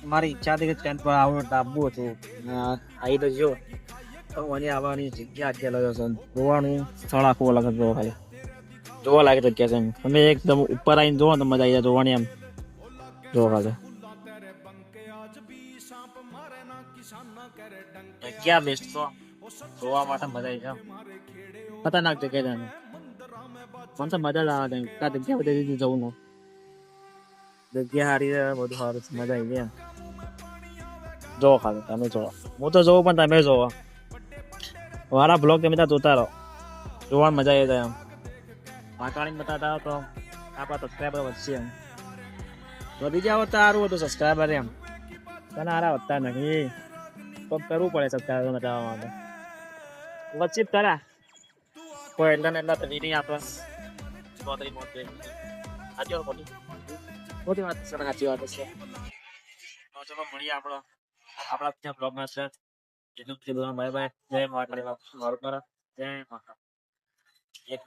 મારી ઈચ્છા હતી કે ટેન્ટ પર આવવું હતું. આવી તો જો તો મને આવવાની જગ્યા અત્યારે છે. જોવાનું સ્થળ આખું અલગ જ જોવા ખાલી જોવા લાગે જગ્યા છે એમ. તમે એકદમ ઉપર આવીને જોવો તો મજા આવી જાય જોવાની એમ. જોવા ખાલી જગ્યા બેસ્ટ તો જોવા માટે મજા આવી જાય. ખતરનાક જગ્યા છે. મને તો મજા જ આવે છે જગ્યા બધી જવું. જગ્યા સારી છે, બધું સારું છે, મજા આવી જાય એમ. જોવો ખાલી તમે જોવો, હું તો જોઉં પણ તમે જોવો. મારા બ્લોગ તમે ત્યાં જોતા રહો, જોવાની મજા આવી જાય એમ. વાંકાણી બતાવતા તો આપણા સબસ્ક્રાઈબર વધશે એમ. વધી જાવ તો સારું હતું સબસ્ક્રાઈબર એમ. પણ હારા વધતા નથી. તો કરવું પડે સબસ્ક્રાઈબર બતાવવા માટે. વચ્ચે કરા કોઈ એટલા ને એટલા તો નહીં આપે. સાચી વાત ખોટી? ખોટી વાત છે, સાચી વાત છે. તો ચલો મળીએ આપણા ત્યાં બ્લોગમાં છે. જેટલું બાય બાય. જય મહાકાળી બાપા. મારું જય મહાકાળ. એક